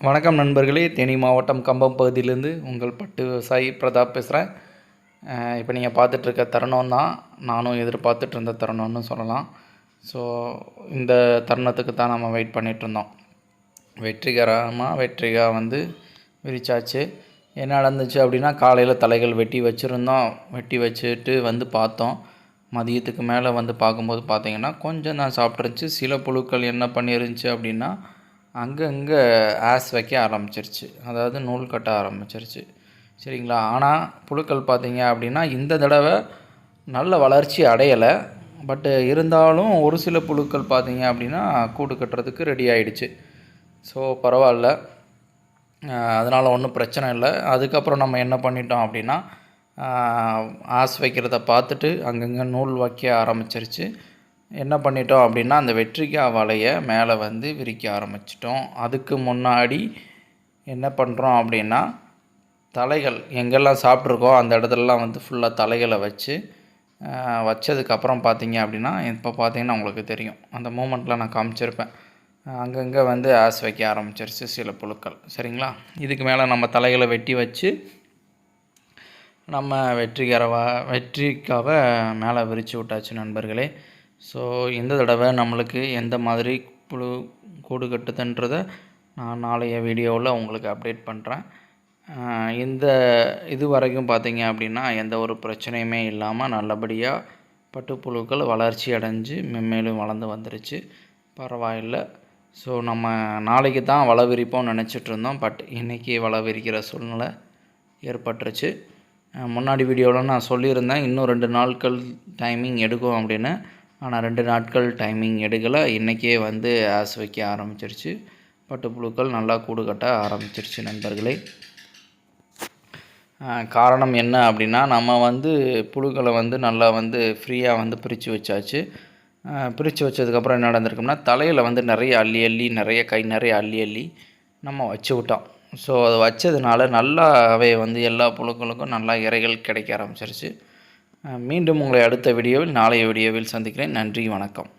வணக்கம் நண்பர்களே, தேனி மாவட்டம் கம்பம் பகுதியிலேருந்து உங்கள் பட்டு விவசாயி பிரதாப் பேசுகிறேன். இப்போ நீங்கள் பார்த்துட்ருக்க தருணம் தான் நானும் எதிர்பார்த்துட்டு இருந்த தருணம்னு சொல்லலாம். ஸோ இந்த தருணத்துக்கு தான் நம்ம வெயிட் பண்ணிகிட்ருந்தோம். வெற்றிகா விரிச்சாச்சு. என்ன நடந்துச்சு அப்படின்னா, காலையில் தலைகள் வெட்டி வச்சுருந்தோம். வெட்டி வச்சுட்டு பார்த்தோம். மதியத்துக்கு மேலே பார்க்கும்போது பார்த்திங்கன்னா கொஞ்சம் தான் சாப்பிட்ருந்துச்சு. சில புழுக்கள் என்ன பண்ணிருந்துச்சு அப்படின்னா, அங்கங்கே வைக்க ஆரம்பிச்சிருச்சு. அதாவது நூல் கட்ட ஆரம்பிச்சிருச்சு. சரிங்களா? ஆனால் புழுக்கள் பார்த்திங்க அப்படின்னா இந்த தடவை நல்ல வளர்ச்சி அடையலை. பட்டு இருந்தாலும் ஒரு சில புழுக்கள் பார்த்திங்க அப்படின்னா கூடு கட்டுறதுக்கு ரெடி ஆகிடுச்சு. ஸோ பரவாயில்ல, அதனால் ஒன்றும் பிரச்சனை இல்லை. அதுக்கப்புறம் நம்ம என்ன பண்ணிட்டோம் அப்படின்னா, வைக்கிறத பார்த்துட்டு அங்கங்கே நூல் வைக்க ஆரம்பிச்சிருச்சு. என்ன பண்ணிட்டோம் அப்படின்னா, அந்த வெற்றிக்காய் வலையை மேலே விரிக்க ஆரம்பிச்சிட்டோம். அதுக்கு முன்னாடி என்ன பண்ணுறோம் அப்படின்னா, தலைகள் எங்கெல்லாம் சாப்பிட்ருக்கோம் அந்த இடத்துலலாம் ஃபுல்லாக தலைகளை வச்சதுக்கப்புறம் பார்த்திங்க அப்படின்னா, இப்போ பார்த்திங்கன்னா உங்களுக்கு தெரியும், அந்த மூமெண்ட்டில் நான் காமிச்சிருப்பேன். அங்கங்கே வைக்க ஆரம்பிச்சிருச்சு சில புழுக்கள். சரிங்களா? இதுக்கு மேலே நம்ம தலைகளை வெட்டி வச்சு நம்ம வெற்றிக்காவை மேலே விரித்து விட்டாச்சு நண்பர்களே. ஸோ இந்த தடவை நம்மளுக்கு எந்த மாதிரி புழு கூடு கட்டுதுன்றதை நான் நாளைய வீடியோவில் உங்களுக்கு அப்டேட் பண்ணுறேன். இது வரைக்கும் பார்த்திங்க அப்படின்னா எந்த ஒரு பிரச்சனையுமே இல்லாமல் நல்லபடியாக பட்டுப்புழுக்கள் வளர்ச்சி அடைஞ்சு மென்மேலும் வளர்ந்து வந்துருச்சு. பரவாயில்லை. ஸோ நம்ம நாளைக்கு தான் வலை விரிப்போம்னு நினச்சிட்ருந்தோம். பட் இன்றைக்கி வலை விரிக்கிற சூழ்நிலை ஏற்பட்டுருச்சு. முன்னாடி வீடியோவில் நான் சொல்லியிருந்தேன் இன்னும் 2 நாட்கள் டைமிங் எடுக்கும் அப்படின்னு. ஆனால் 2 நாட்கள் டைமிங் எடுக்கலை. இன்றைக்கே வைக்க ஆரம்பிச்சிருச்சு. பட்டுப்புழுக்கள் நல்லா கூடு கட்ட ஆரம்பிச்சிருச்சு நண்பர்களே. காரணம் என்ன அப்படின்னா, நம்ம புழுக்களை நல்லா ஃப்ரீயாக பிரித்து வச்சாச்சு. பிரித்து வச்சதுக்கப்புறம் என்ன நடந்திருக்கும்னா, தலையில் நிறைய நிறைய கை நிறைய அள்ளி நம்ம வச்சு விட்டோம். ஸோ அதை வச்சதுனால நல்லாவே எல்லா புழுக்களுக்கும் நல்லா இரைகள் கிடைக்க ஆரம்பிச்சிருச்சு. மீண்டும் உங்களை அடுத்த வீடியோவில் நாளைய வீடியோவில் சந்திக்கிறேன். நன்றி, வணக்கம்.